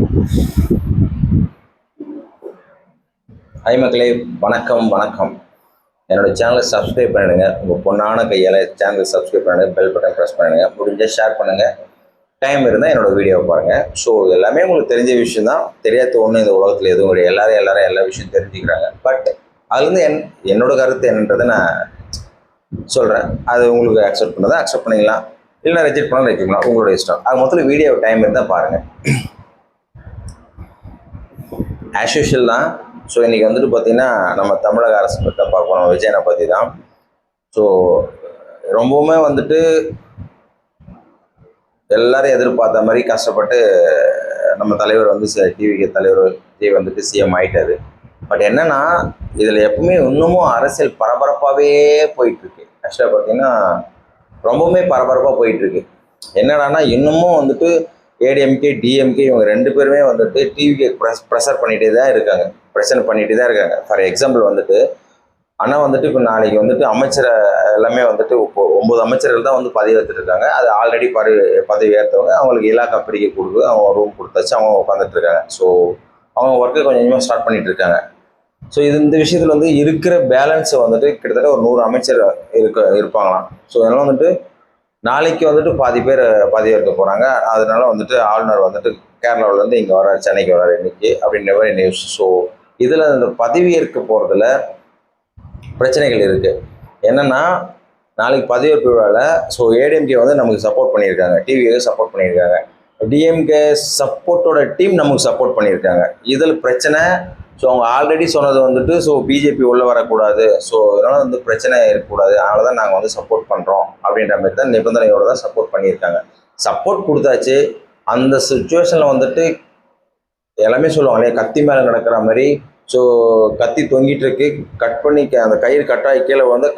High மக்களே, வணக்கம் வணக்கம். என்னோட சேனலை சப்ஸ்கிரைப் பண்ணிடுங்க. உங்கள் பொண்ணான கையால் சேனலை சப்ஸ்கிரைப் பண்ணிடுங்க. பெல் பட்டன் ப்ரெஸ் பண்ணிடுங்க. முடிஞ்சால் ஷேர் பண்ணுங்கள். டைம் இருந்தால் என்னோடய வீடியோவை பாருங்கள். ஸோ எல்லாமே உங்களுக்கு தெரிஞ்ச விஷயம் தான். தெரியாத ஒன்று இந்த உலகத்தில் எதுவும் கிடையாது. எல்லாரும் எல்லா விஷயம் தெரிஞ்சுக்கிறாங்க. பட் அதுலேருந்து என்னோட கருத்து என்னன்றதை நான் சொல்கிறேன். அது உங்களுக்கு அக்செப்ட் பண்ணதான் அக்செப்ட் பண்ணிக்கலாம், இல்லைனா ரிஜெக்ட் பண்ணாலும் ரிஜெக்ட் பண்ணலாம், உங்களோட இஷ்டம். அது மொத்தத்தில் வீடியோ டைம் இருந்தால் பாருங்கள். ஆஸ் யூஷுவல் தான். ஸோ இன்றைக்கி வந்துட்டு பார்த்திங்கன்னா நம்ம தமிழக அரசு பற்றி தான் பார்க்கணும், விஜயனை பற்றி தான். ஸோ ரொம்பவுமே வந்துட்டு எல்லாரும் எதிர்பார்த்த மாதிரி கஷ்டப்பட்டு நம்ம தலைவர் வந்து டிவிக்கு தலைவர் விஜய் வந்துட்டு சிஎம் ஆகிட்டாரு. பட் என்னென்னா இதில் எப்பவுமே இன்னமும் அரசியல் பரபரப்பாகவே போயிட்டுருக்கு. ஆக்சுவலாக பார்த்திங்கன்னா ரொம்பவுமே பரபரப்பாக போயிட்டுருக்கு. என்னடானா இன்னமும் வந்துட்டு ஏடிஎம்கே டிஎம்கே இவங்க ரெண்டு பேருமே வந்துட்டு டிவிக்கு ப்ரெஷர் பண்ணிகிட்டே தான் இருக்காங்க, பிரச்சனை பண்ணிகிட்டே தான் இருக்காங்க. ஃபார் எக்ஸாம்பிள் வந்துட்டு ஆனால் வந்துட்டு இப்போ நாளைக்கு வந்துட்டு அமைச்சரை எல்லாமே வந்துட்டு இப்போ 9 அமைச்சர்கள் தான் வந்து பதவி ஏற்றுட்டு இருக்காங்க. அது ஆல்ரெடி பதவி ஏற்றவங்க, அவங்களுக்கு இலாக்கா பிரிக்க கொடுத்து அவங்க ரூம் கொடுத்தாச்சு, அவங்க உட்காந்துட்டு இருக்காங்க. ஸோ அவங்க ஒர்க்கை கொஞ்சம் கொஞ்சமாக ஸ்டார்ட் பண்ணிட்டு இருக்காங்க. ஸோ இந்த விஷயத்தில் வந்து இருக்கிற பேலன்ஸை வந்துட்டு கிட்டத்தட்ட ஒரு 100 அமைச்சர் இருப்பாங்களாம். ஸோ அதனால் வந்துட்டு நாளைக்கு வந்துட்டு பாதி பேர் பதவியேற்க போகிறாங்க. அதனால வந்துட்டு ஆளுநர் வந்துட்டு கேரளாவிலேருந்து இங்கே வர்றாரு, சென்னைக்கு வர்றாரு இன்னைக்கு அப்படின்ற மாதிரி நியூஸ். ஸோ இதில் இந்த பதவியேற்க போகிறதுல பிரச்சனைகள் இருக்குது. என்னென்னா நாளைக்கு பதவியேற்பு விழாவில் ஸோ ஏடிஎம்கே வந்து நமக்கு சப்போர்ட் பண்ணியிருக்காங்க, டிவியை சப்போர்ட் பண்ணியிருக்காங்க, டிஎம்கே சப்போர்ட்டோட டீம் நமக்கு சப்போர்ட் பண்ணியிருக்காங்க. இதில் பிரச்சனை. ஸோ அவங்க ஆல்ரெடி சொன்னது வந்துட்டு ஸோ பிஜேபி உள்ளே வரக்கூடாது, ஸோ இதனால் வந்து பிரச்சனை இருக்கக்கூடாது, அதனால தான் நாங்கள் வந்து சப்போர்ட் பண்ணுறோம் அப்படின்ற மாதிரி தான் நிபந்தனையோடு தான் சப்போர்ட் பண்ணியிருக்காங்க. சப்போர்ட் கொடுத்தாச்சு. அந்த சுச்சுவேஷனில் வந்துட்டு எல்லாமே சொல்லுவாங்க இல்லையா, கத்தி மேலே நடக்கிற மாதிரி. ஸோ கத்தி தொங்கிட்டு இருக்கு, கட் பண்ணி அந்த கயிறு கட்டாகி கீழே வந்து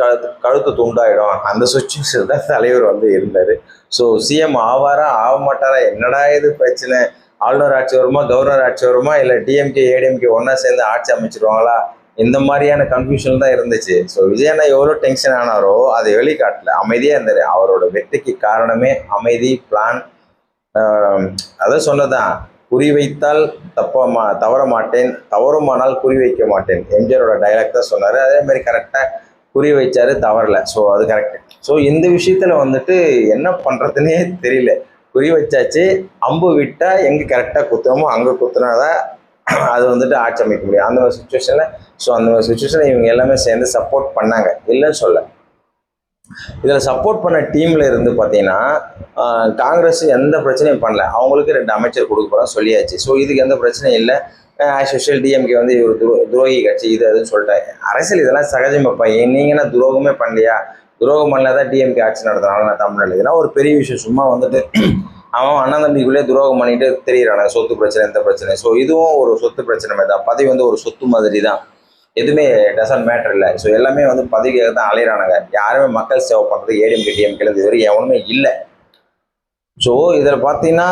கழுத்து துண்டாயிடும். அந்த சுச்சுவேஷன் தான் தலைவர் வந்து இருந்தார். ஸோ சிஎம் ஆவாரா ஆக மாட்டாரா, என்னடா இது பிரச்சனை, ஆளுநர் ஆட்சி வருமா கவர்னர் ஆட்சி வருமா, இல்லை டிஎம்கே ஏடிஎம்கே ஒன்றா சேர்ந்து ஆட்சி அமைச்சிருவாங்களா, இந்த மாதிரியான கன்ஃபியூஷன் தான் இருந்துச்சு. ஸோ விஜயண்ணா எவ்வளோ டென்ஷன் ஆனாரோ அதை வெளிக்காட்டல, அமைதியாக இருந்தார். அவரோட வெற்றிக்கு காரணமே அமைதி, பிளான். அதான் சொன்னதான், குறி வைத்தால் தவற மாட்டேன், தவறுமானால் குறி வைக்க மாட்டேன், எம்ஜிஆரோட டைலாக் தான் சொன்னார். அதே மாதிரி கரெக்டாக குறி வைச்சாரு, தவறலை. ஸோ அது கரெக்டு. ஸோ இந்த விஷயத்தில் வந்துட்டு என்ன பண்ணுறதுன்னே தெரியல. குறி வச்சாச்சு, அம்பு விட்டால் எங்கே கரெக்டாக குத்துறோமோ அங்கே குத்துனாதான் அது வந்துட்டு ஆட்சி அமைக்க முடியும் அந்த மாதிரி சுச்சுவேஷனில். ஸோ அந்த மாதிரி சுச்சுவேஷனில் இவங்க எல்லாமே சேர்ந்து சப்போர்ட் பண்ணாங்க, இல்லைன்னு சொல்ல. இதில் சப்போர்ட் பண்ண டீமில் இருந்து பார்த்தீங்கன்னா காங்கிரஸ் எந்த பிரச்சனையும் பண்ணல. அவங்களுக்கு 2 அமைச்சர் கொடுக்க போகிறோம் சொல்லியாச்சு. ஸோ இதுக்கு எந்த பிரச்சனையும் இல்லை. ஆஸ் யூஷுவல் டிஎம்கே வந்து இவர் துரோகி கட்சி இது அதுன்னு சொல்லிட்டாங்க. அரசியல் இதெல்லாம் சகஜமாப்பா. நீங்கன்னா துரோகமே பண்ணலையா, துரோகம் பண்ணல தான் டிஎம்கே ஆட்சி நடத்துனால நான் தமிழ்நாடு, இதெல்லாம் ஒரு பெரிய விஷயம். சும்மா வந்துட்டு அவன் அண்ணன் தம்பிக்குள்ளே துரோகம் பண்ணிட்டு தெரியிறானுங்க, சொத்து பிரச்சனை எந்த பிரச்சனை. ஸோ இதுவும் ஒரு சொத்து பிரச்சனை மாதிரி தான். பதவி வந்து ஒரு சொத்து மாதிரி தான், எதுவுமே டசன்ட் மேட்டர் இல்லை. ஸோ எல்லாமே வந்து பதவிக்காக தான் அலையிறானுங்க. யாருமே மக்கள் சேவை பண்ணுறது ஏடிஎம்கே டிஎம்கேல இது வரைக்கும் எவனுமே இல்லை. ஸோ இதில் பார்த்தீங்கன்னா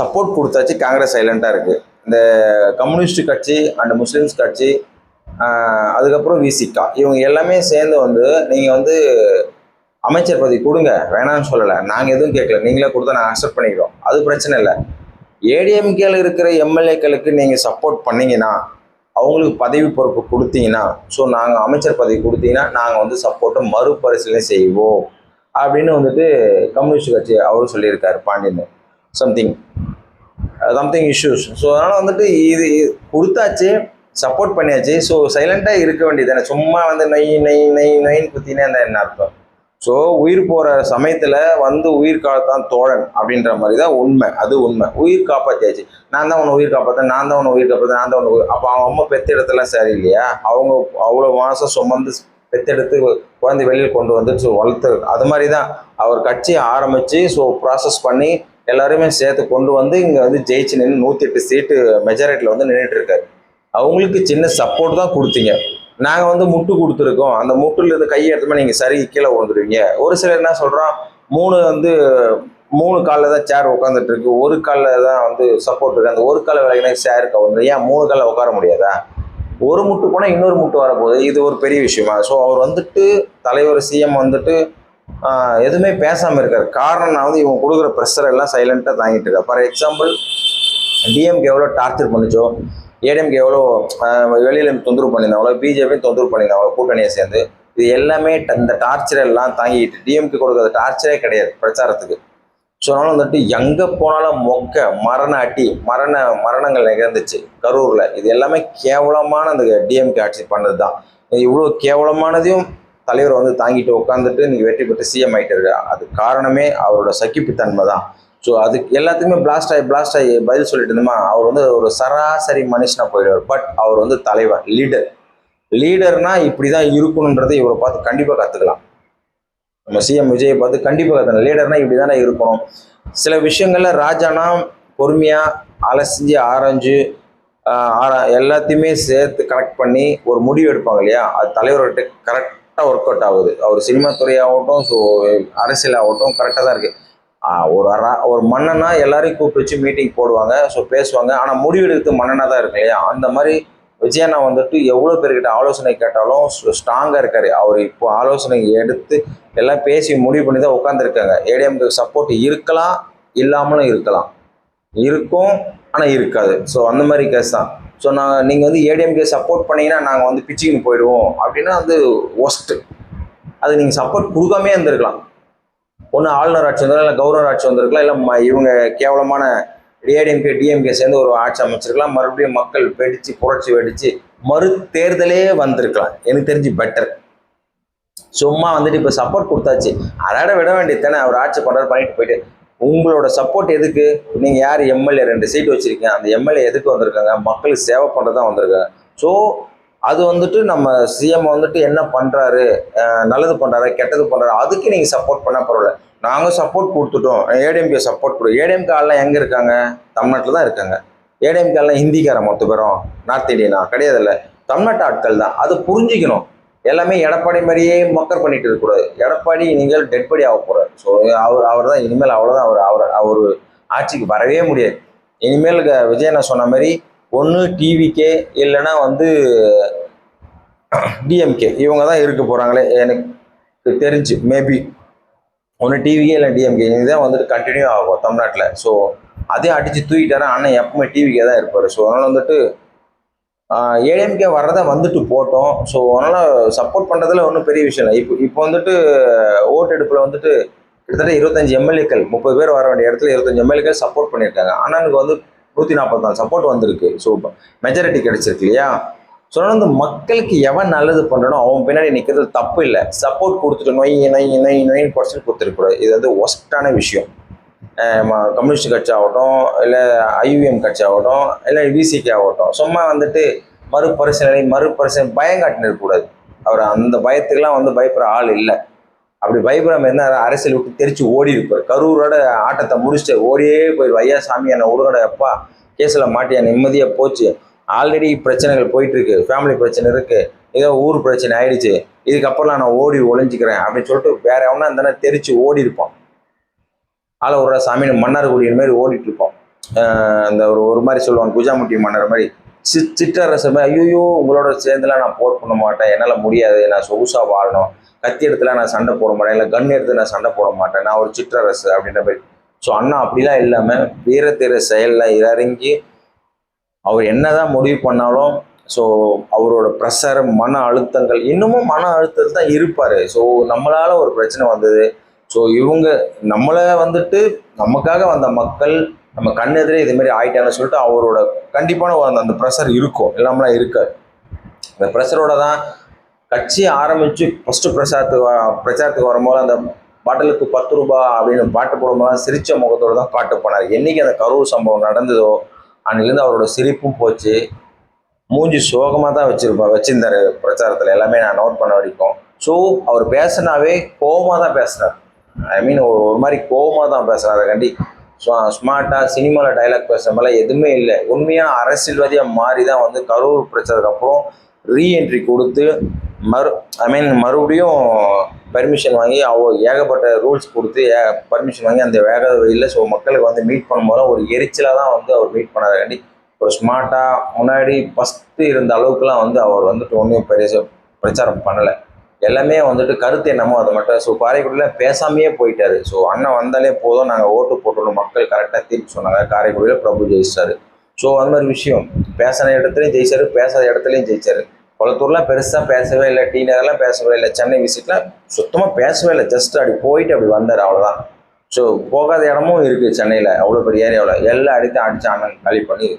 சப்போர்ட் கொடுத்தாச்சு, காங்கிரஸ் சைலண்ட்டாக இருக்குது. இந்த கம்யூனிஸ்ட் கட்சி அண்ட் முஸ்லீம்ஸ் கட்சி, அதுக்கப்புறம் விசிகா, இவங்க எல்லாமே சேர்ந்து வந்து நீங்கள் வந்து அமைச்சர் பதவி கொடுங்க, வேணான்னு சொல்லலை, நாங்கள் எதுவும் கேட்கல, நீங்களே கொடுத்தா நாங்கள் அக்செப்ட் பண்ணிக்கிறோம், அது பிரச்சனை இல்லை. ஏடிஎம்கேல இருக்கிற எம்எல்ஏக்களுக்கு நீங்கள் சப்போர்ட் பண்ணிங்கன்னா, அவங்களுக்கு பதவி பொறுப்பு கொடுத்தீங்கன்னா, ஸோ நாங்கள் அமைச்சர் பதவி கொடுத்தீங்கன்னா நாங்கள் வந்து சப்போர்ட்டை மறுபரிசீலனை செய்வோம் அப்படின்னு வந்துட்டு கம்யூனிஸ்ட் கட்சி அவரும் சொல்லியிருக்காரு, பாண்டியன். Something issues. ஸோ அதனால் வந்துட்டு இது கொடுத்தாச்சு, சப்போர்ட் பண்ணியாச்சு. ஸோ சைலண்ட்டாக இருக்க வேண்டியது தானே. சும்மா வந்து நொயின்னு குத்தினே அந்த என்ன அர்த்தம். ஸோ உயிர் போகிற சமயத்தில் வந்து உயிர் காத்தான் தோழன் அப்படின்ற மாதிரி தான் உண்மை. அது உண்மை. உயிர் காப்பாற்றியாச்சு. நான் தான் உன்னை உயிர் காப்பாற்றேன், நான் தான் உன்னை உயிர் காப்பாற்றேன், நான் தான் உன்னை. அப்போ அவங்க அம்மா பெத்தெடுத்தெல்லாம் சரி இல்லையா, அவங்க அவ்வளோ மாதம் சுமந்து பெத்தெடுத்து குழந்தை வெளியில் கொண்டு வந்து ஸோ வளர்த்து, அது மாதிரி தான் அவர் கட்சியை ஆரம்பித்து ஸோ ப்ராசஸ் பண்ணி எல்லாருமே சேர்த்து கொண்டு வந்து இங்கே வந்து ஜெயிச்சு நின்று 108 சீட்டு மெஜாரிட்டியில் வந்து நின்றுட்டு இருக்காரு. அவங்களுக்கு சின்ன சப்போர்ட் தான் கொடுத்தீங்க. நாங்கள் வந்து முட்டு கொடுத்துருக்கோம், அந்த முட்டுலேருந்து கையை எடுத்துமா நீங்கள் சரி கீழே விழுந்துருவீங்க. ஒரு சிலர் என்ன சொல்கிறோம், 3 காலில் தான் சேர் உட்காந்துட்டு இருக்கு, ஒரு காலில் தான் வந்து சப்போர்ட் இருக்குது, அந்த ஒரு காலை விலகினா சேர் கவுந்துடும், ஏன் 3 காலில் உட்கார முடியாதா? ஒரு முட்டு போனால் இன்னொரு முட்டு வரப்போகுது, இது ஒரு பெரிய விஷயமா? ஸோ அவர் வந்துட்டு தலைவர் சிஎம் வந்துட்டு எதுவுமே பேசாமல் இருக்கார். காரணம் நான் வந்து இவங்க கொடுக்குற ப்ரெஷர் எல்லாம் சைலண்ட்டாக தாங்கிட்டு இருக்கார். ஃபார் எக்ஸாம்பிள் டிஎம்கே எவ்வளோ டார்ச்சர் பண்ணிச்சோ, ஏடிஎம்கே எவ்வளோ வெளியில தொந்தரவு பண்ணியிருந்தாங்களோ, பிஜேபி தொந்தரவு பண்ணியிருந்தாங்களோ கூட்டணியை சேர்ந்து, இது எல்லாமே இந்த டார்ச்சர் எல்லாம் தாங்கிட்டு டிஎம்கே கொடுக்குற டார்ச்சரே கிடையாது பிரச்சாரத்துக்கு. ஸோ அதனால வந்துட்டு எங்கே போனாலும் மரண அடி மரணங்கள் நிகழ்ந்துச்சு கரூரில். இது எல்லாமே கேவலமான அந்த டிஎம்கே ஆட்சி பண்ணது தான். இவ்வளோ கேவலமானதையும் தலைவர் வந்து தாங்கிட்டு உட்காந்துட்டு நீங்கள் வெற்றி பெற்று சிஎம் ஆகிட்டு. அது காரணமே அவரோட சகிப்புத்தன்மை தான். ஸோ அதுக்கு எல்லாத்துக்குமே பிளாஸ்ட் ஆகி பதில் சொல்லிட்டு இருந்தோமா, அவர் வந்து ஒரு சராசரி மனுஷனாக போயிடுவார். பட் அவர் வந்து தலைவர், லீடர்னா இப்படி தான் இருக்கணுன்றதை இவரை பார்த்து கண்டிப்பாக கற்றுக்கலாம். நம்ம சிஎம் விஜயை பார்த்து கண்டிப்பாக கற்றுக்கலாம். லீடர்னா இப்படி தானே இருக்கணும். சில விஷயங்கள்ல ராஜானா பொறுமையாக அலசிஞ்சு ஆராய்ஞ்சு எல்லாத்தையுமே சேர்த்து கரெக்ட் பண்ணி ஒரு முடிவு எடுப்பாங்க இல்லையா, அது தலைவர்கிட்ட கரெக்டாக ஒர்க் அவுட் ஆகுது. அவர் சினிமா துறையாகட்டும், ஸோ அரசியல் ஆகட்டும் கரெக்டாக தான் இருக்குது. ஒரு மன்னனா எல்லாரையும் கூப்பிட்டு வச்சு மீட்டிங் போடுவாங்க, ஸோ பேசுவாங்க. ஆனால் முடிவெடுத்து மன்னனாக தான் இருக்கு இல்லையா. அந்த மாதிரி விஜயண்ணா வந்துட்டு எவ்வளோ பேர்கிட்ட ஆலோசனை கேட்டாலும் ஸ்ட்ராங்காக இருக்காரு. அவர் இப்போ ஆலோசனை எடுத்து எல்லாம் பேசி முடிவு பண்ணி தான் உட்காந்துருக்காங்க. ஏடிஎம்க்கு சப்போர்ட் இருக்கலாம், இல்லாமலும் இருக்கலாம், இருக்கும் ஆனால் இருக்காது. ஸோ அந்த மாதிரி கேஸ் தான். ஸோ நீங்கள் வந்து ஏடிஎம்கே சப்போர்ட் பண்ணீங்கன்னா நாங்கள் வந்து பிச்சிங் போயிடுவோம் அப்படின்னா வந்து ஒஸ்ட்டு. அது நீங்கள் சப்போர்ட் கொடுக்காமே இருந்திருக்கலாம். ஒன்று ஆளுநர் ஆட்சி வந்திருக்கலாம், இல்லை கவர்னர் ஆட்சி வந்திருக்கலாம், இல்லை இவங்க கேவலமான ஏடிஎம்கே டிஎம்கே சேர்ந்து ஒரு ஆட்சி அமைச்சிருக்கலாம். மறுபடியும் மக்கள் புரட்சி வெடிச்சு மறு தேர்தலே வந்திருக்கலாம். எனக்கு தெரிஞ்சு பெட்டர். சும்மா வந்துட்டு இப்போ சப்போர்ட் கொடுத்தாச்சு, அதோட விட வேண்டியது தானே. அவர் ஆட்சி பண்ணுறாரு, பண்ணிட்டு போயிட்டு. உங்களோட சப்போர்ட் எதுக்கு? நீங்கள் யார் எம்எல்ஏ 2 சீட் வச்சுருக்கீங்க, அந்த எம்எல்ஏ எதுக்கு வந்திருக்காங்க? மக்களுக்கு சேவை பண்ணுறது தான் வந்திருக்காங்க. ஸோ அது வந்துட்டு நம்ம சிஎம் வந்துட்டு என்ன பண்ணுறாரு, நல்லது பண்ணுறாரு கெட்டது பண்ணுறாரு, அதுக்கு நீங்கள் சப்போர்ட் பண்ணால் பரவாயில்ல. நாங்கள் சப்போர்ட் கொடுத்துட்டோம், ஏடிஎம்கே சப்போர்ட் கொடு. ஏடிஎம்கே ஆள்லாம் எங்கே இருக்காங்க? தமிழ்நாட்டில் தான் இருக்காங்க. ஏடிஎம்கே ஆள்லாம் ஹிந்திக்காரன் மொத்த பேரும், நார்த் இந்தியனா கிடையாது, இல்லை தமிழ்நாட்டு ஆட்கள் தான். அது புரிஞ்சுக்கணும். எல்லாமே எடப்பாடி மாதிரியே மக்கர் பண்ணிட்டு இருக்கக்கூடாது. எடப்பாடி நீங்கள் டெட்படி ஆக போகிறார். ஸோ அவர் தான் இனிமேல், அவ்வளோதான். அவர் ஆட்சிக்கு வரவே முடியாது இனிமேல். விஜயண்ணா சொன்ன மாதிரி ஒன்று டிவிக்கே இல்லைன்னா வந்து டிஎம்கே, இவங்க தான் இருக்க போகிறாங்களே எனக்கு தெரிஞ்சு. மேபி ஒன்று டிவிக்கே இல்லை டிஎம்கே, இதுதான் வந்துட்டு கண்டினியூ ஆகும் தமிழ்நாட்டில். ஸோ அதே அடித்து தூக்கிட்டாரா அண்ணன் எப்பவுமே டிவிக்கே தான் இருப்பார். ஸோ அதனால் வந்துட்டு ஏடிஎம்கே வர்றதை வந்துட்டு போட்டோம். ஸோ அதனால் சப்போர்ட் பண்ணுறதுல ஒன்றும் பெரிய விஷயம் இல்லை. இப்போ வந்துட்டு ஓட்டெடுப்பில் வந்துட்டு கிட்டத்தட்ட 25 எம்எல்ஏக்கள், 30 பேர் வர வேண்டிய இடத்துல 25 எம்எல்ஏக்கள் சப்போர்ட் பண்ணியிருக்காங்க. அண்ணனுக்கு வந்து 144 சப்போர்ட் வந்திருக்கு. ஸோ மெஜாரிட்டி கிடைச்சிருக்கு இல்லையா. ஸோ வந்து மக்களுக்கு எவன் நல்லது பண்ணுறனோ அவன் பின்னாடி நிற்கிறது தப்பு இல்லை. சப்போர்ட் கொடுத்துட்டு நொயின்னு பர்சன்ட் கொடுத்துருக்கூடாது. இது வந்து ஒஸ்ட்டான விஷயம். கம்யூனிஸ்ட் கட்சி ஆகட்டும், இல்லை ஐயுஎம் கட்சி ஆகட்டும், இல்லை விசிகே ஆகட்டும், சும்மா வந்துட்டு மறுபரிசீலனை பயம் காட்டினு இருக்கக்கூடாது. அவர் அந்த பயத்துக்கெல்லாம் வந்து பயப்படுற ஆள் இல்லை. அப்படி பயப்படாமல் இருந்தால் அரசியல் விட்டு தெரிச்சு ஓடி இருப்பார். கரூரோட ஆட்டத்தை முடிச்சுட்டு ஓடியே போயிடுவார். ஐயா சாமி என்னை உருகட எப்பா, கேஸில் மாட்டியா, நிம்மதியாக போச்சு. ஆல்ரெடி பிரச்சனைகள் போயிட்டு இருக்கு, ஃபேமிலி பிரச்சனை இருக்கு, ஏதோ ஊர் பிரச்சனை ஆயிடுச்சு, இதுக்கப்புறம் நான் ஓடி ஒளிஞ்சிக்கிறேன் அப்படின்னு சொல்லிட்டு வேற எவனா இருந்தானே தெரிச்சு ஓடி இருப்பான். ஆளை ஒரு சாமின்னு மன்னார்குடியின் மாதிரி ஓடிட்டு இருப்போம். அந்த ஒரு மாதிரி சொல்லுவாங்க, குஜாமுட்டி மன்னர் மாதிரி, சிற்றரசு மாதிரி. ஐயோ உங்களோட சேர்ந்துலாம் நான் போர் பண்ண மாட்டேன், என்னால் முடியாது, நான் சொகுசா வாழணும், கத்தி இடத்துல நான் சண்டை போட மாட்டேன், இல்லை கன் எடுத்து நான் சண்டை போட மாட்டேன், நான் ஒரு சிற்றரசு அப்படின்ற மாதிரி. ஸோ அண்ணா அப்படிலாம் இல்லாமல் வீரத்தீர செயலில் இறங்கி அவர் என்னதான் முடிவு பண்ணாலும், ஸோ அவரோட ப்ரெஷர், மன அழுத்தங்கள், இன்னமும் மன அழுத்தத்தில் தான் இருப்பார். ஸோ நம்மளால ஒரு பிரச்சனை வந்தது, ஸோ இவங்க நம்மளை வந்துட்டு நமக்காக வந்த மக்கள் நம்ம கண்ணெதிரே இதுமாரி ஆயிட்டாங்கன்னு சொல்லிட்டு அவரோட கண்டிப்பான அந்த ப்ரெஷர் இருக்கும், இல்லாமலாம் இருக்காது. இந்த ப்ரெஷரோட தான் கட்சி ஆரம்பித்து ஃபஸ்ட்டு பிரச்சாரத்துக்கு வரும்போது அந்த பாட்டிலுக்கு 10 ரூபா அப்படின்னு பாட்டு போடும்போது சிரிச்ச முகத்தோடு தான் பாட்டு போனார். என்றைக்கு அந்த கரூர் சம்பவம் நடந்ததோ அன்னிலேருந்து அவரோட சிரிப்பும் போச்சு, மூஞ்சி சோகமாக தான் வச்சிருந்தார் பிரச்சாரத்தில். எல்லாமே நான் நோட் பண்ண வரைக்கும். ஸோ அவர் பேசினாவே கோவமாக தான் பேசுனார். ஐ மீன் ஒரு மாதிரி கோவமாக தான் பேசுனார். அதுக்காண்டி ஸ்மார்ட்டாக சினிமாவில் டைலாக் பேசுகிற மாதிரிலாம் எதுவுமே இல்லை. உண்மையாக அரசியல்வாதியாக மாறி தான் வந்து கரூர் பிரச்சாரத்துக்கு அப்புறம் ரீஎன்ட்ரி கொடுத்து மறுபடியும் பர்மிஷன் வாங்கி ஏகப்பட்ட ரூல்ஸ் கொடுத்து பர்மிஷன் வாங்கி அந்த வேக வழியில் ஸோ மக்களுக்கு வந்து மீட் பண்ணும்போது ஒரு எரிச்சலாக தான் வந்து அவர் மீட் பண்ணாதக்காண்டி ஒரு ஸ்மார்ட்டாக முன்னாடி ஃபஸ்ட்டு இருந்த அளவுக்குலாம் வந்து அவர் வந்துட்டு ஒன்றும் பெரிய பிரச்சாரம் பண்ணலை. எல்லாமே வந்துட்டு கருத்து என்னமோ அதை மட்டும். ஸோ காரைக்குடியில் பேசாமையே போயிட்டாரு. ஸோ அண்ணன் வந்தாலே போதும், நாங்கள் ஓட்டு போட்டுருவோம், மக்கள் கரெக்டாக தீர்ப்பு சொன்னாங்க. காரைக்குடியில் பிரபு ஜெயிச்சாரு. ஸோ அந்த மாதிரி விஷயம் பேசுகிற இடத்துலையும் ஜெயிச்சாரு, பேசாத இடத்துலையும் ஜெயிச்சாரு. கொளத்தூர்லாம் பெருசாக பேசவே இல்லை, டி நகர்லாம் பேசவே இல்லை, சென்னை விசிட்லாம் சுத்தமாக பேசவே இல்லை, ஜஸ்ட் அப்படி போயிட்டு அப்படி வந்தார், அவ்வளோதான். ஸோ போகாத இடமும் இருக்குது சென்னையில், அவ்வளோ பெரிய ஏரியாவில் எல்லா இடத்தையும் அடித்து அண்ணன் காலி பண்ணி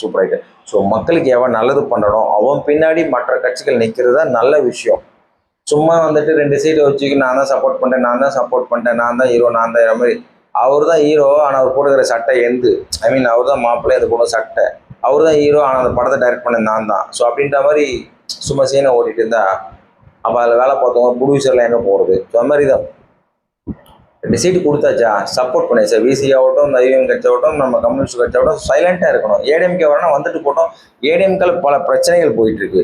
சூப்பராகிட்டு. ஸோ மக்களுக்கு எவன் நல்லது பண்ணணும் அவன் பின்னாடி மற்ற கட்சிகள் நிற்கிறது தான் நல்ல விஷயம். சும்மா வந்துட்டு 2 சீட்டை வச்சுக்கு நான் தான் சப்போர்ட் பண்ணிட்டேன், நான் தான் சப்போர்ட் பண்ணிட்டேன், நான் தான் ஹீரோ, நான் தான் மாதிரி. அவர் தான் ஹீரோ, ஆனால் அவர் போடுகிற சட்டை எந்து, ஐ மீன் அவர் தான் மாப்பிள்ளை, அது போட சட்டை, அவர் தான் ஹீரோ, ஆனால் அந்த படத்தை டைரக்ட் பண்ண நான் தான். ஸோ அப்படின்ற மாதிரி சும்மா சீனை ஓட்டிகிட்டு இருந்தா அப்போ அதில் வேலை பார்த்தவங்க ப்ரொடியூசரில் எங்கே போகிறது? ஸோ அந்த மாதிரி தான் 2 சீட்டு கொடுத்தாச்சா சப்போர்ட் பண்ணியாச்சா, விசி ஆகட்டும், இந்த ஐவிஎம் கட்சி ஆகட்டும், நம்ம கம்யூனிஸ்ட் கட்சி ஆகட்டும், சைலண்ட்டாக இருக்கணும். ஏடிஎம்கே வரனா வந்துட்டு போட்டோம். ஏடிஎம்கேல பல பிரச்சனைகள் போயிட்டுருக்கு,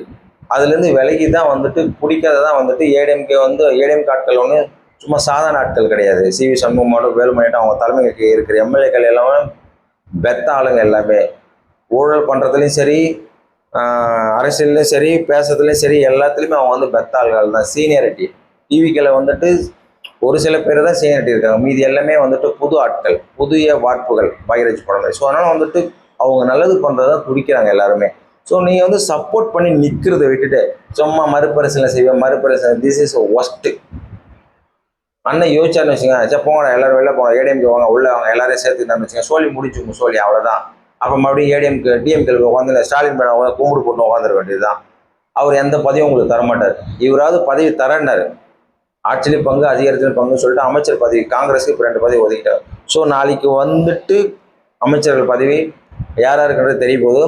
அதுலேருந்து விலகி தான் வந்துட்டு பிடிக்காததான் வந்துட்டு ஏடிஎம்கே வந்து ஏடிஎம்கே ஆட்கள் ஒன்று சும்மா சாதாரண ஆட்கள் கிடையாது. சிவி சண்முகமாட்டும் வேலுமணியாட்டும் அவங்க தலைமைக்கு இருக்கிற எம்எல்ஏக்கள் எல்லாமே பெத்த ஆளுங்க, எல்லாமே ஊழல் பண்ணுறதுலையும் சரி, அரசியல்லையும் சரி, பேசுறதுலையும் சரி, எல்லாத்துலேயுமே அவங்க வந்து பெத்த ஆளுகள் தான். சீனியாரிட்டி டிவிக்கில் வந்துட்டு ஒரு சில பேர் தான் சீனியாரிட்டி இருக்காங்க, மீதி எல்லாமே வந்துட்டு புது ஆட்கள், புதிய வார்ப்புகள், பாக்யராஜ் படம். ஸோ அதனால் வந்துட்டு அவங்க நல்லது பண்ணுறதா துடிக்கிறாங்க எல்லாருமே. ஸோ நீங்கள் வந்து சப்போர்ட் பண்ணி நிற்கிறத விட்டுட்டு சும்மா மறுபரிசீலனை செய்வேன், மறுபரிசீலனை, திஸ் இஸ் ஒஸ்ட்டு. அண்ணன் யோசிச்சாருன்னு வச்சுங்க, சரி போங்க எல்லாரும் வெளில போங்க, ஏடிஎம்கே வாங்க, உள்ள அவங்க எல்லாரையும் சேர்த்துக்கிட்டான்னு வச்சுங்க, சோழி முடிச்சுங்க, சோழி அவ்வளோதான். அப்போ மறுபடியும் ஏடிஎம்கே டிஎம்கே உட்காந்து ஸ்டாலின் மேலே கும்பிடு போட்டு உட்காந்துட வேண்டியது தான். அவர் எந்த பதவியும் உங்களுக்கு தரமாட்டார். இவராவது பதவி தரேன்னாரு, ஆட்சியிலும் பங்கு அதிகாரத்திலும் பங்குன்னு சொல்லிட்டு அமைச்சர் பதவி காங்கிரஸுக்கு இப்போ 2 பதவி ஒதுக்கிட்டார். ஸோ நாளைக்கு வந்துட்டு அமைச்சர்கள் பதவி யார் யாருக்குன்றது தெரிய போது.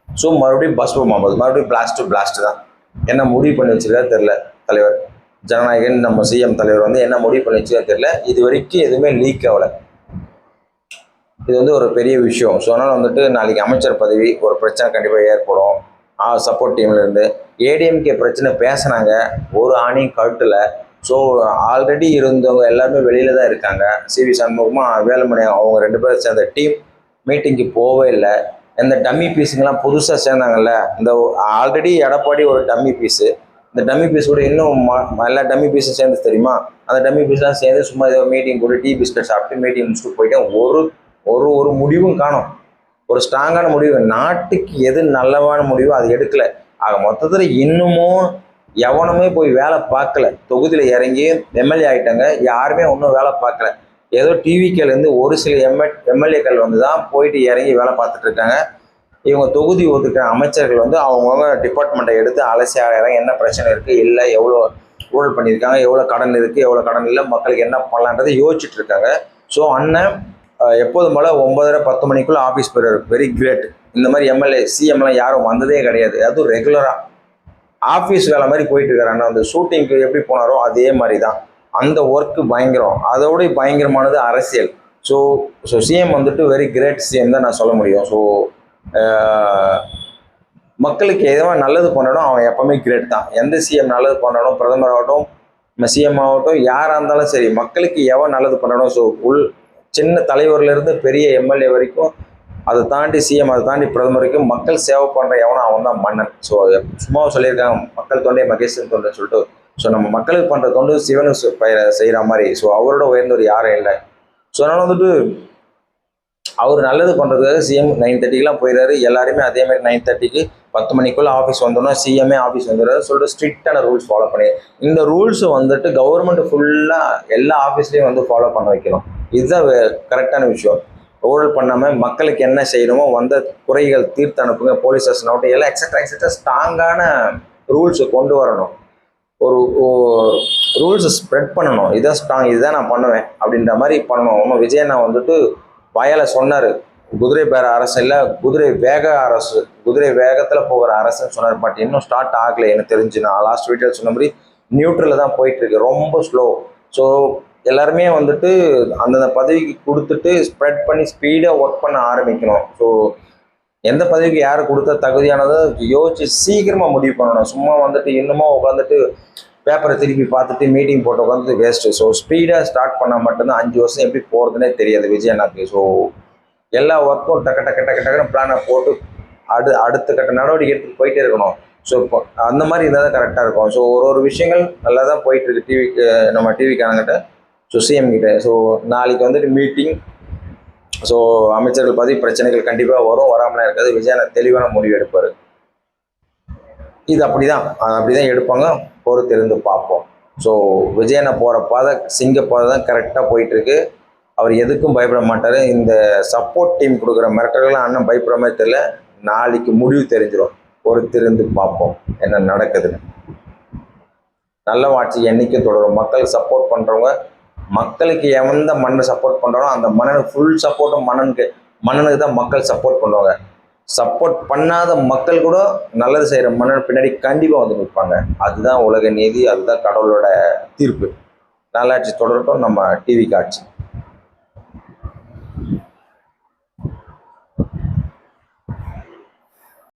ஸோ மறுபடியும் பஸ்பமாகுது, மறுபடியும் பிளாஸ்ட் தான். என்ன முடிவு பண்ணி வச்சிருக்காரு தெரில தலைவர், ஜனநாயகன் நம்ம சிஎம் தலைவர் வந்து என்ன முடிவு பண்ணி வச்சிருக்காரு தெரில. இது வரைக்கும் எதுவுமே லீக் ஆகலை, இது வந்து ஒரு பெரிய விஷயம். ஸோ அதனால் வந்துட்டு நாளைக்கு அமைச்சர் பதவி ஒரு பிரச்சனை கண்டிப்பாக ஏற்படும். சப்போர்ட் டீம்லேருந்து ஏடிஎம்கே பிரச்சனை பேசினாங்க, ஒரு ஆணையும் கழுத்தில். ஸோ ஆல்ரெடி இருந்தவங்க எல்லாருமே வெளியில் தான் இருக்காங்க. சிவி சண்முகமா வேலுமணி அவங்க 2 பேரும் சேர்ந்த டீம் மீட்டிங்க்கு போவே இல்லை. இந்த டம்மி பீஸுங்கெல்லாம் புதுசாக சேர்ந்தாங்கல்ல, இந்த ஆல்ரெடி எடப்பாடி ஒரு டம்மி பீஸு, இந்த டம்மி பீஸ் கூட இன்னும் எல்லா டம்மி பீஸும் சேர்ந்து தெரியுமா, அந்த டம்மி பீஸ்லாம் சேர்ந்து சும்மா ஏதோ மீட்டிங் போட்டு டீ பிஸ்கட் சாப்பிட்டு மீட்டிங் முடிச்சுட்டு போயிட்டேன். ஒரு ஒரு முடிவும் காணும், ஒரு ஸ்ட்ராங்கான முடிவு, நாட்டுக்கு எது நல்லவான முடிவோ அது எடுக்கலை. ஆக மொத்தத்தில் இன்னமும் எவனுமே போய் வேலை பார்க்கல, தொகுதியில் இறங்கி எம்எல்ஏ ஆகிட்டாங்க, யாருமே ஒன்றும் வேலை பார்க்கல. ஏதோ டிவிக்கேலேருந்து ஒரு சில எம்எல்ஏக்கள் வந்து தான் போயிட்டு இறங்கி வேலை பார்த்துட்டு இருக்காங்க. இவங்க தொகுதி ஒதுக்குற அமைச்சர்கள் வந்து அவங்கவுங்க டிபார்ட்மெண்ட்டை எடுத்து அலசி ஆகிறாங்க, என்ன பிரச்சனை இருக்குது, இல்லை எவ்வளோ ஊழல் பண்ணியிருக்காங்க, எவ்வளோ கடன் இருக்குது, எவ்வளோ கடன் இல்லை, மக்களுக்கு என்ன பண்ணலான்றதை யோசிச்சுட்டு இருக்காங்க. ஸோ அண்ணன் எப்போதும் போல் 9:30-10 மணிக்குள்ளே ஆஃபீஸ் போயிடுறாரு, வெரி கிரேட். இந்த மாதிரி எம்எல்ஏ சிஎம்லாம் யாரும் வந்ததே கிடையாது, அதுவும் ரெகுலராக ஆஃபீஸ் வேலை மாதிரி போயிட்டு இருக்காரு அண்ணன். வந்து ஷூட்டிங்க்கு எப்படி போனாரோ அதே மாதிரி தான், அந்த ஒர்க்கு பயங்கரம். அதோட பயங்கரமானது அரசியல். ஸோ சிஎம் வந்துட்டு வெரி கிரேட் சிஎம் தான் நான் சொல்ல முடியும். ஸோ மக்களுக்கு எதுவும் நல்லது பண்ணணும் அவன் எப்பவுமே கிரேட் தான். எந்த சிஎம் நல்லது பண்ணணும், பிரதமர் ஆகட்டும், சிஎம் ஆகட்டும், யாராக இருந்தாலும் சரி, மக்களுக்கு எவன் நல்லது பண்ணணும். ஸோ சின்ன தலைவர்லேருந்து பெரிய எம்எல்ஏ வரைக்கும், அதை தாண்டி சிஎம், அதை தாண்டி பிரதமர் வரைக்கும் மக்கள் சேவை பண்ணுற எவனோ அவன் தான் மன்னன். ஸோ சும்மா சொல்லியிருக்காங்க, மக்கள் தொண்டை மகேசன் தொண்டைன்னு சொல்லிட்டு. ஸோ நம்ம மக்களுக்கு பண்ணுற தொண்டு சிவனு செய்கிற மாதிரி. ஸோ அவரோட உயர்ந்தவர் யாரும் இல்லை. ஸோ அதனால் வந்துட்டு அவர் நல்லது பண்ணுறதுக்காக சிஎம் 9:30க்கெலாம் போயிடுறாரு. எல்லாருமே அதே மாதிரி 9:30க்கு 10 மணிக்குள்ளே ஆஃபீஸ் வந்தோன்னா சிஎம்ஏ ஆஃபீஸ் வந்துடுறாரு சொல்லிட்டு ஸ்ட்ரிக்டான ரூல்ஸ் ஃபாலோ பண்ணி, இந்த ரூல்ஸை வந்துட்டு கவர்மெண்ட் ஃபுல்லாக எல்லா ஆஃபீஸ்லேயும் வந்து ஃபாலோ பண்ண வைக்கணும். இதுதான் கரெக்டான விஷயம். ஊழல் பண்ணாமல் மக்களுக்கு என்ன செய்யணுமோ வந்த குறைகள் தீர்த்து அனுப்புங்க, போலீஸ் ஸ்டேஷன் ஆகட்டும், எல்லாம் எக்ஸட்ரா ஸ்ட்ராங்கான ரூல்ஸை கொண்டு வரணும். ஒரு ரூல்ஸை ஸ்ப்ரெட் பண்ணணும். இதான் ஸ்ட்ராங், இதுதான் நான் பண்ணுவேன் அப்படின்ற மாதிரி பண்ணணும். இன்னும் விஜயண்ணா வந்துட்டு வாயால் சொன்னார், குதிரை பேர அரசு இல்லை, குதிரை வேக அரசு, குதிரை வேகத்தில் போகிற அரசுன்னு சொன்னார். பட் இன்னும் ஸ்டார்ட் ஆகலை எனக்கு தெரிஞ்சு. நான் லாஸ்ட் வீடியோவில் சொன்ன மாதிரி நியூட்ரலில் தான் போயிட்டுருக்கு, ரொம்ப ஸ்லோ. ஸோ எல்லாருமே வந்துட்டு அந்தந்த பதவிக்கு கொடுத்துட்டு ஸ்ப்ரெட் பண்ணி ஸ்பீடாக ஒர்க் பண்ண ஆரம்பிக்கணும். ஸோ எந்த பதவிக்கு யார் கொடுத்தா தகுதியானதை யோசிச்சு சீக்கிரமாக முடிவு பண்ணணும். சும்மா வந்துட்டு இன்னமும் உட்காந்துட்டு பேப்பரை திருப்பி பார்த்துட்டு மீட்டிங் போட்டு உட்காந்து வேஸ்ட்டு. ஸோ ஸ்பீடாக ஸ்டார்ட் பண்ணால் மட்டும்தான் 5 வருஷம் எப்படி போகிறதுனே தெரியாது விஜயண்ணாக்கு. ஸோ எல்லா ஒர்க்கும் டக்குன்னு பிளானை போட்டு அடுத்த கட்ட நடவடிக்கை எடுத்துகிட்டு போயிட்டே இருக்கணும். ஸோ இப்போ அந்த மாதிரி இருந்தால் தான் கரெக்டாக இருக்கும். ஸோ ஒரு விஷயங்கள் நல்லா தான் போயிட்டுருக்கு டிவிக்கு, நம்ம டிவிக்காரங்கிட்ட, ஸோ சிஎம் கிட்ட. ஸோ நாளைக்கு வந்துட்டு மீட்டிங் ஸோ அமைச்சர்கள் பதவி பிரச்சனைகள் கண்டிப்பாக வரும், வராமலாம் இருக்காது. விஜயனை தெளிவான முடிவு எடுப்பார். இது அப்படிதான் எடுப்பாங்க. பொறுத்திருந்து பார்ப்போம். ஸோ விஜயனை போகிற பாதை சிங்க பாதை தான் கரெக்டாக போயிட்டுருக்கு. அவர் எதுக்கும் பயப்பட மாட்டார். இந்த சப்போர்ட் டீம் கொடுக்குற மிரட்டல்கள்லாம் அண்ணன் பயப்படுற மாதிரி தெரியல. நாளைக்கு முடிவு தெரிஞ்சிடும். பொறுத்திருந்து பார்ப்போம் என்ன நடக்குதுன்னு. நல்ல ஆட்சி என்றைக்கும் தொடரும். மக்கள் சப்போர்ட் பண்ணுறவங்க, மக்களுக்கு எந்த மண்ணை சப்போர்ட் பண்ணுறானோ அந்த மன்னனுக்கு ஃபுல் சப்போர்ட்டும் மன்னனுக்கு தான் மக்கள் சப்போர்ட் பண்ணுவாங்க. சப்போர்ட் பண்ணாத மக்கள் கூட நல்லது செய்கிற மன்னன் பின்னாடி கண்டிப்பாக வந்து நிற்பாங்க. அதுதான் உலக நீதி, அதுதான் கடவுளோட தீர்ப்பு. நல்லாட்சி தொடரட்டும் நம்ம டிவி காட்சி.